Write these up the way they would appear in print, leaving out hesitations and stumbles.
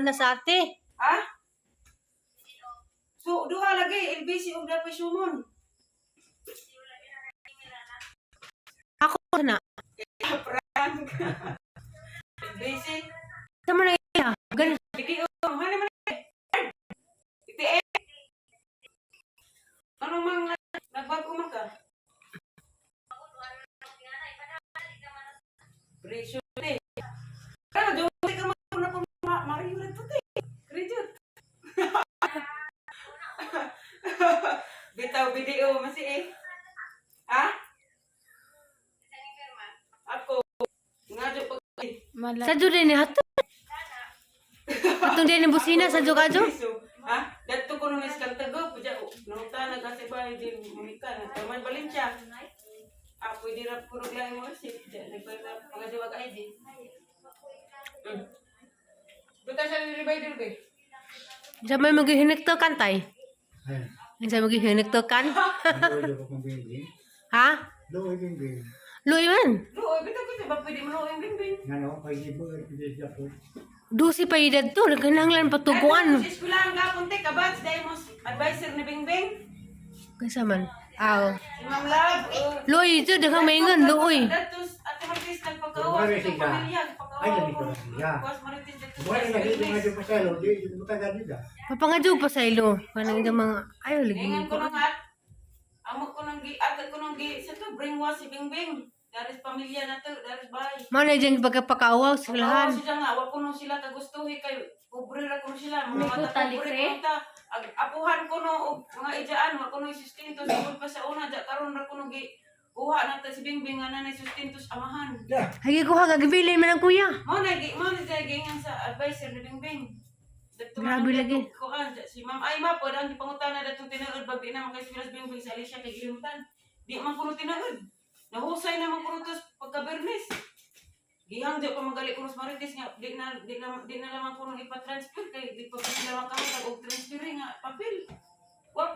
na sa ate. Ha? So, duha lagi. LBC o dapat sumon. Ako na. Prank. LBC. Tama na iya. Ganun. Hindi o. Ano man iti eh. Ano mang nagbago man ka? Presyo eh. Ano, duwag ka na po Mario rin puti. Kredit. Bitaw video masi eh. Ha? Ako. Nga jo pag Sa dyan din hato. Atong din yung busina sa dyan kadyo. ha? Dato ko nung iskantago. Puja ko. Nuta nagkasibay din mumikan. Taman Valencia. Pwede na puro lang mo si. Nagpala pagadiwag ID. Buta siya nilibay din ba? Sa may maghihinik to kantay. Sa maghihinik to kan. Ha? Doon din. Luy man. Luoy, bitaw ko ba pwede mo luoy bingbing? Ano, pag ibo, pwede siya po. Dusi pa idad to. Nagkananglan patuguan. Sa eskwelahan gapon te kabats dahil mo advisor ni Bingbing. Kaysa man. Aw. Si Ma'am Love. Luy, ito. Dagang maingan. Luoy. Datos ate Martis nagpagkawas. Buwan na siya. Ay, dami ko na siya. Kuwas Martis dito. Buwan na lagi yung mga pasalo, di mo kagad ka. Papangadyo pa sa ilo. Kanang yung mga... Ayaw, lagi Ngayon ko. ko nang at. Amo ko nang gi agad ko nang gi sa to brainwash si Bingbing. Daris pamilya na to, daris bahay. Mana dyan pagkapakaawaw sa lahan. Sila nga, wa ko no sila kagustuhi kay pobre ra ko no sila. May Mga kutalik, pobre eh. ko ta. Apuhan ko no og mga ijaan, wa ko no sustento sugod pa sa una ja karon ra ko no gi kuha na ta si Bingbing nga nanay sustento sa amahan. Hagi ko ha, gagibilin man ang kuya. Mo na gingan sa advisor ni Bingbing. Grabe lagi. Ko si Ma'am ay ma pwede ang pangutana datong tinuod bag di na makay si Bingbing sa Alicia kay gilimutan. Di man kuno tinuod. Nahusay naman kuno tos pagka-Bernes. Gihang di pa magali kuno sa Marites nga di na lamang kuno ipa-transfer kay di pa sila makahutag og transfer nga papel. Wa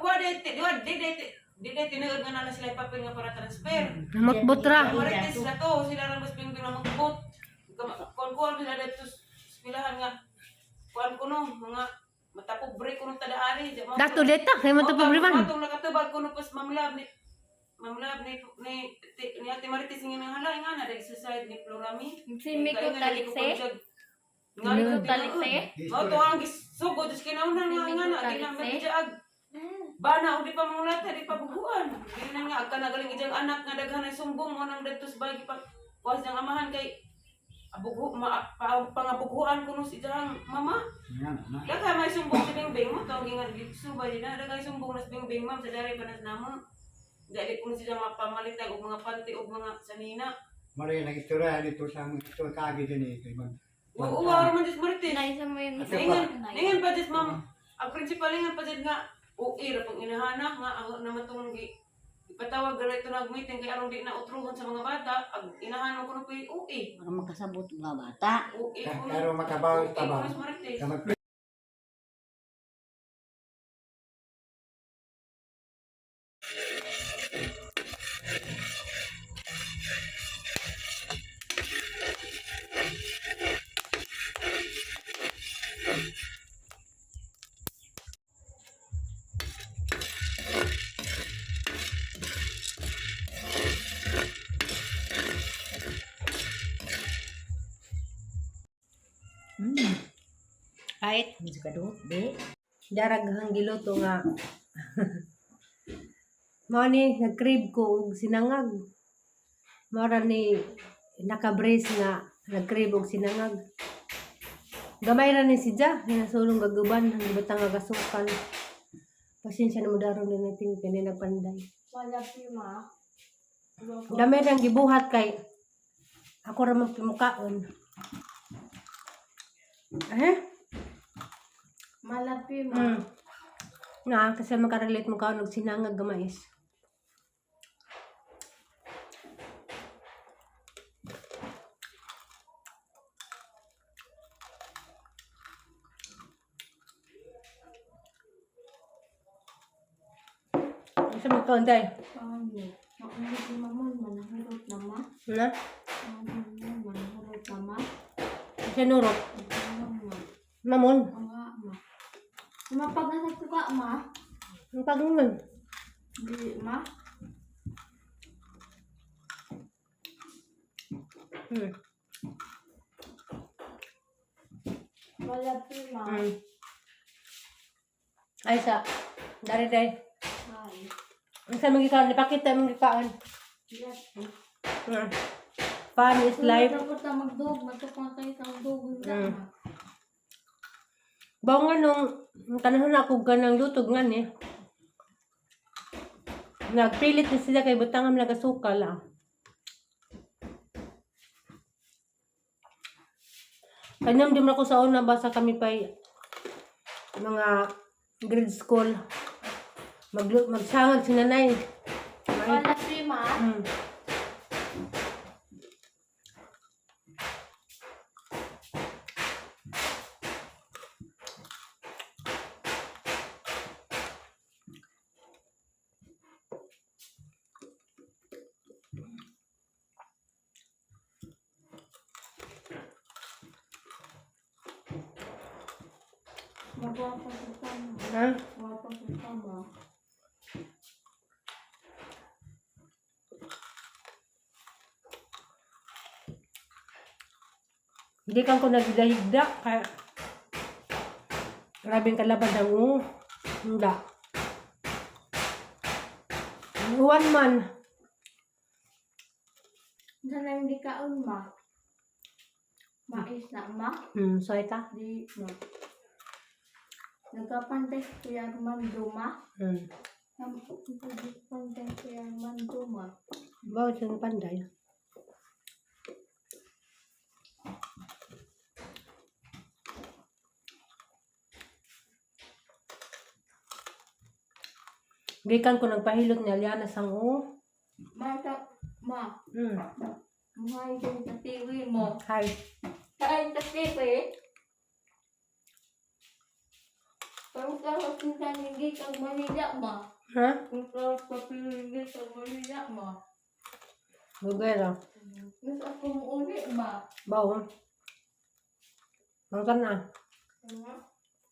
di tinuod nga nala sila papel nga para transfer. Namotbot ra. Marites sila to sila ra mas Bingbing na magbot. Kon sila dito pilahan nga kuan kuno mga matapobre kuno tadaari. Dato deta. Kaya mo ito pabriman. Matong nakatubag kuno pas mamlab ni Ate Marites nga nang hala nga na dahil sa side ni Florami. Si Miko Talikse? Nga Miko Talikse? O to ang gisugod is kinaunan nga nga na di na medyaag. Bana o di pa mangulata di pa buguan. Di na nga agka nagaling ijang anak nga daghan ay sumbong mo nang dagtos bagay pa kuwas ng amahan kay pangabuguan kuno si ijang mama. Daghan may sumbong si Bingbing mo tawag nga subay na daghan sumbong na si Bingbing ma'am sa dari panas namo. Dahil kung sila mapamalitag o mga panty o mga sanina. Maray lang istorya dito sa mga ito kagi din eh. Oo, araw man dis Martin. Naisa mo yung Ningan pa dis ma'am. Ang principal ningan pa dis nga uir pang inahana nga ako na matong ipatawag na ito nag-meeting kay arong di na utruhon sa mga bata. Ang inahanan ko na po yung UI. Para makasabot mga bata. UI ko Pero makabaw tabaw. Martin. Kahit. Hindi ka doon, be. Daraghang giluto nga. Mao ni nag-crave ko og sinangag. Mara ni naka-brace nga nag-crave og sinangag. Gamay ra ni si Ja, nasulong gaguban ang butang nga gasukan. Pasensya na mo daron din natin kini nagpanday. Wala pima. Dami rang gibuhat kay ako ra man pimukaon. Malapi mo. Na kasi makarelate mo kaon og sinangag gamayis. Sa mo kaon day? Paano? Nakulit ni mamon, manahurot na ma. Na? Manahurot na ma. Sa nurot. Mamon. Ang nga, ma. Mapag nasa tuka, ma. Ang pag-uman. Di, ma. Hmm. Wala po, ma. Hmm. Ay, sa. Dari, day. Ay. Ang sa mga ikaon, ipakita mga ikaon. Yes. Hmm. Fun is life. Dapat na magdog. Matukang kayo sa dog. Mm. Bawa nga nung tanahon na ako ganang lutog nga ni. Nagpilit na sila kay butang ang nagasukal ah. Kanyam din ako sa una basa kami pa mga grade school. Magsangag si nanay. Wala po, ma. Hmm. Magwapa sa tama. Ha? Magwapa sa tama. Hindi kang ko nagdahigda kaya grabing kalaban ng hindi. Uwan man. Sana hindi kaon, ma. Mais na, ma. So ita. Di, ma. Nagkapantay kuya Manduma. Nagkapantay kuya Manduma. Bawat sa panday. Gikan ko nagpahilot ni Aliana sang Mata, ma. Hmm. Muhay din sa TV mo. Hi. Kain sa TV. Parang ka sa hindi kang Manila, ma. Ha? Kung ka hindi kang Manila, ma. Bugera. Mas ako mo uli, ma. Bawo. Pangtan na. Ano?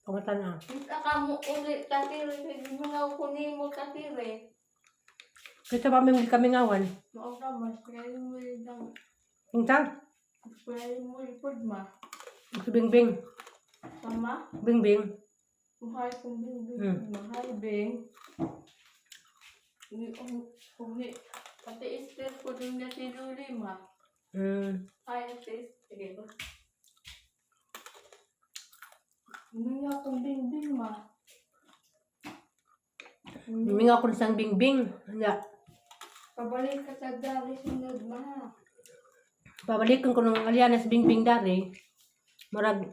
Pangtan na. Mas ako mo uli, katiri. Hindi mo nga ako ni mo katiri. Kita pa kami ngawan. Mao ka, mas kaya mo lang. Pingtang. Kaya mo ipod, ma. Bingbing. Sama? Bingbing. Mahal kong bingbing. Hmm. Mahal, bing. Hindi. Pati istir ko din na si Luli, ma. Ay, sige ba? Hindi akong bingbing, ma. Huminga ako ng isang bingbing. Handa. Pabalik ka sa dari sunod, ma. Pabalikan ko ng Aliana sa bingbing dari. Marag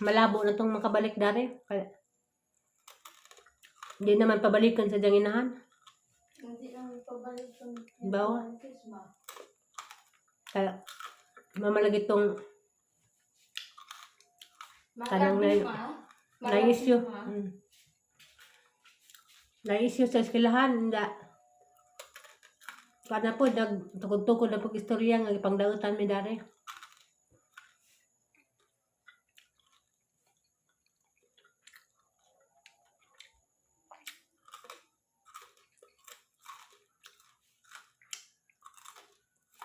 malabo na tong makabalik dari. Kaya hindi naman pabalikan sa danginahan. Hindi namin pabalik sa Bawa. ma. Kaya mamalagit tong kanang Malaki, ma. na-issue. ma. Na-issue sa eskwelahan. Handa. Kana po, nagtukod-tukod na pag-istorya nga ipangdautan mi dari.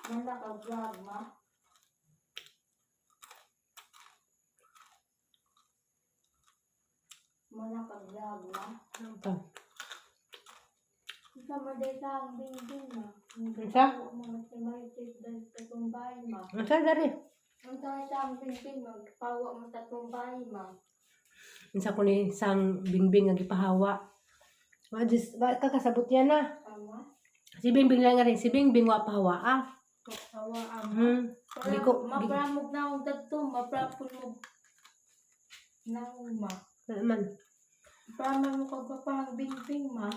Wala ka vlog, ma. Wala ka vlog, ma. Ito. Isa madeta ang bingbing, ma. Isa? Mga simaritis dahil sa tumbay, ma. Ang sa dari. Ang sa ang bingbing, magpawa mo sa tumbay, ma. Ang sa ko ni sang bingbing nga gipahawa. Ba kakasabot yan na. Tama? Si bingbing lang nga rin. Si bingbing wa pahawa ah. Pawa ang Di ko. mapramog na akong dagto, maprapon mo. Nang, ma. Man. Praman mo ka ba parang bingbing, ma.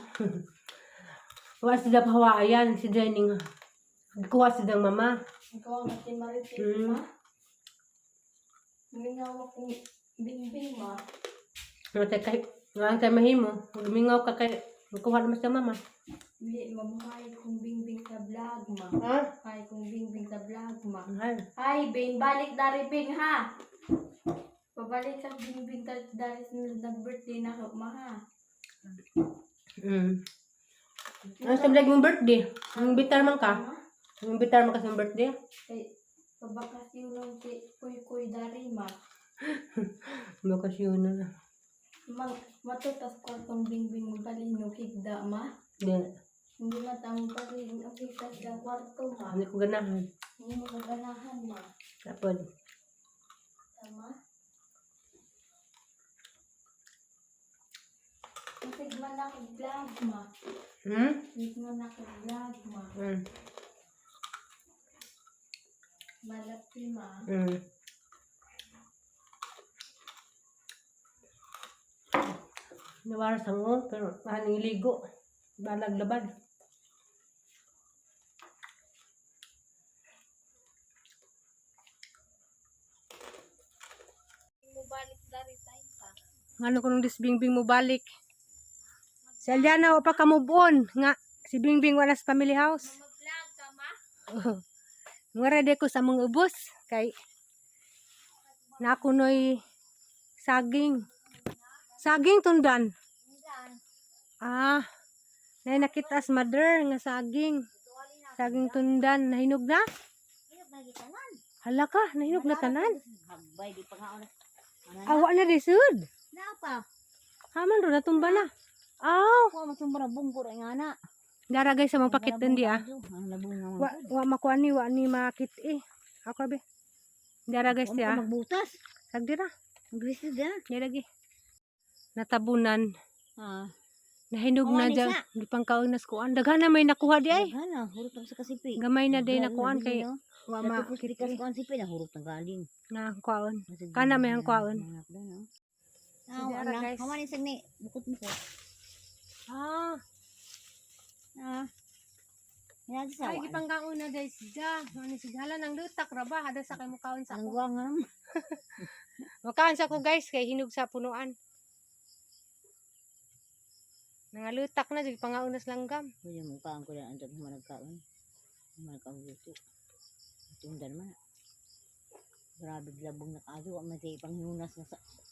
Wa sila pahawa ayan. Si Jenning. Kuha silang mama. Ikaw ang simaritis, Mm. ma. Mingaw akong bingbing, ma. Nga tayo mahimo. Gumingaw ka kay. Kuha naman sa mama. Hindi, mamuhay kong bingbing sa vlog, ma. Ha? Hay kong bingbing sa vlog, ma. Ay. Hay, Bing, balik dari, Bing, ha? Pabalik sa bingbing dahil nag-birthday na ako, maha. Ano sa vlog mong birthday? Yung bitar man ka? Yung bitar man ka sa birthday? Kay pabakasyon lang si Kuy dari ma. Bakasyon na. Matutas ko itong bingbing mo balino higda ma. Hindi. Hindi matang balino higda sa kwarto ma. Hindi ko ganahan. Hindi mo kaganahan ma. Tapos. Tama? Nasigman na kag-vlog ma. Nasigman na kag-vlog ma. Malapit ma. Nawaras ang pero mahaning ligo. Balag labad. Mo balik dari tayo pa. Ano ko nung Bingbing mo balik? Si Aliana o pa ka move on. Nga, si Bingbing wala sa family house. Mag-vlog ka ma? Mga ready ko sa mga ubos. Kay, nakunoy saging. Saging tundan. Ah, na nakita as mother nga saging. Saging tundan. Nahinog na? Hala ka, nahinog na tanan. Hagbay, di pa nga ako na. Awa na resud. Napa? Haman ro natumba na. Aw, Ako matumba na bungko rin nga na. dara guys sa mga pakit hindi ah. Ang labong nga Wa makuan ni wa ni makit eh. Ako be. Dara guys Ano ya. ka magbutas? Sagdira. Maglisod na. Dara lagi. Natabunan. Ah. Nahinog na Awan, dyan. isa. Di pang kaunas kuan. Daghan na may nakuha di ay. Gana, hurot ang sa kasipi. Gamay na day nakuan kay wa ma Tapos pikas ko ang sipi na hurot ng galing. na kuan. Kana may ang kuan. Ah, Sige, wala. guys. Haman isang ni bukod mo ko. Ah, Ah. Yan sa ay awan. gipang kauna guys. Ja, ani sigala nang lutak ra ba hada sa kay mukaon sa Ang ako. guwang nga naman. Mukaon sa ko guys kay hinog sa punuan. Nangalutak na sige pangaunas langgam. Pwede mo kaan ko na andun managkaon. Managkaon dito. Tundan man. Grabe labong na kaso. Ang matay panghiunas na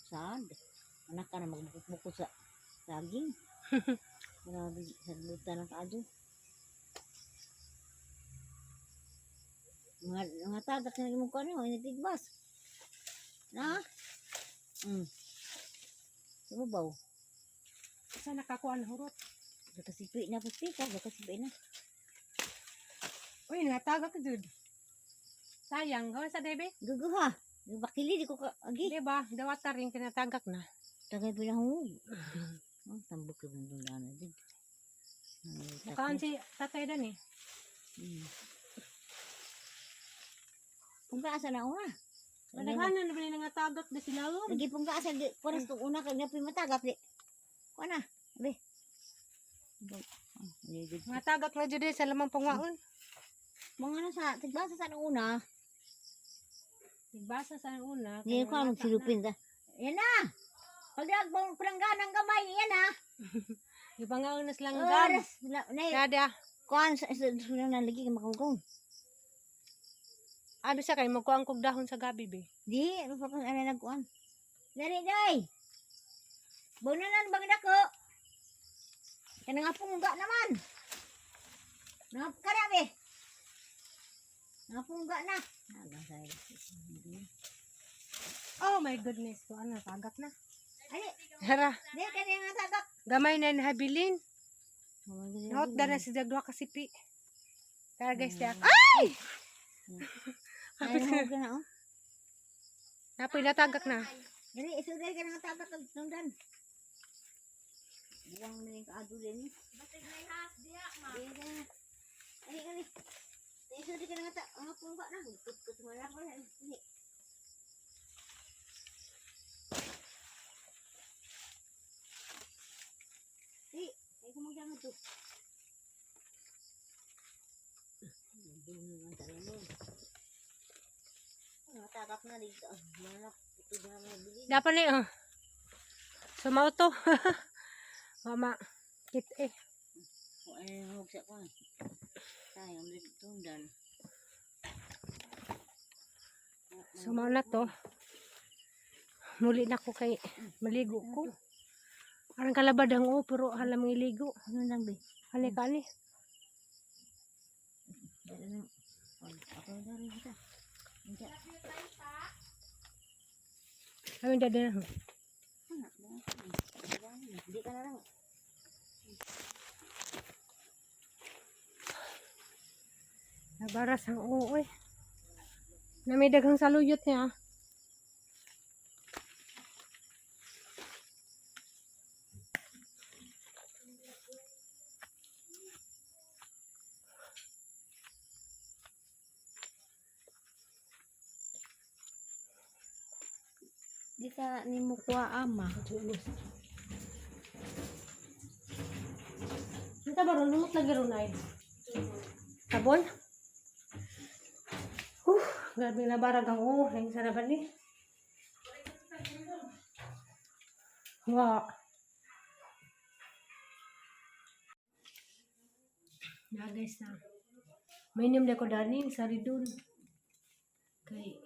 saan. Anak ka na magbukot-bukot sa saging. Grabe sa luta ng kaso. Mga tagak na naging mukha niyo. Inatigbas. Na? Sumabaw. Sa nakakuan hurot. Nakasipi na pagpika. Nakasipi na. Uy, natagak jud. Sayang, gawa sa debe. Gugu ha. Bakili di ko ka. Agi. Di ba? Dawata rin tinatagak na. Tagay pinahungog. Oh, tambok ko ng dundana din. Mukaan si tatay dan eh. Kung kaasa na una. Madaghanan na ba nga tagak na sila oh. Lagi pong kaasa di paras tong una kag napi matagap di. Kuha na. Be. Mga tagak na jud eh, sa lamang pangwaon. Mga nasa tigbasa sa nung una. Nagbasa sa una. Di ko ang silupin ta. Yan na. Pagdag mong prangganang gamay yan ha. Ipangaunas lang gam. Oras. Nada. Kuan sa nang lagi ka makugong. Abi sa kay magkuang kog dahon sa gabi be. Di, ano pa kung ano nagkuan. Dari, day. Bunanan bang dako? Kaya nga pungga naman. Nakarabi. Napungga na. Oh my goodness, ko ano tagak na. Ay, Hara, di kaya nga tagak. gamay na nahabilin. Naot da na si Jagwa kasipi. Kaya guys, tiyak. Ay! Ay, nahog na oh. Napoy na tagak na. Dari, isuday ka nga tagak ang tundan. Buwang na yung kaadulin. Batig may half diya ma. Ay, isuday ka nga tagak. Ang pungga na. Kut mo na ko na. Ay, kumagdang ito. Tagak na dito. Malak. Ito na mabili. Dapat ni sumao to. Mama, kit eh. Kung ano yung hug sa kwan. Tayo, may tundan. Sumao na to. Muli na ko kay maligo ko. Parang kalabadang o, pero halam iligo. Ano lang be? Hali ka ni. Dala lang. Ako dari kita. Hindi. Amin dada na. Hindi ka na lang. Nabaras ang uoy. Namidaghang saluyot niya. Di ka ni mo kuha ama. Kita baru lumot lagi runay. Sabon? Grabe na barag ang Ang sarapan ni. Wa. Na guys na. May inom na ko dani sa ridon. Kay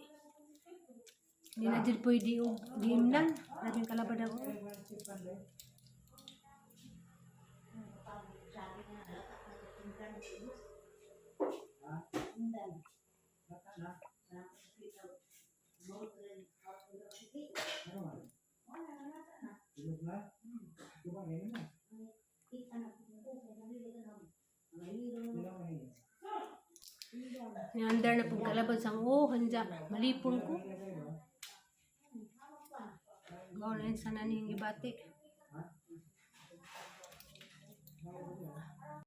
hindi na dyan pwede o diimnan. Maraming kalabad ako. Niandar na pong kalabad sa handa. Malipon ko. Gawin sana niyong ibati.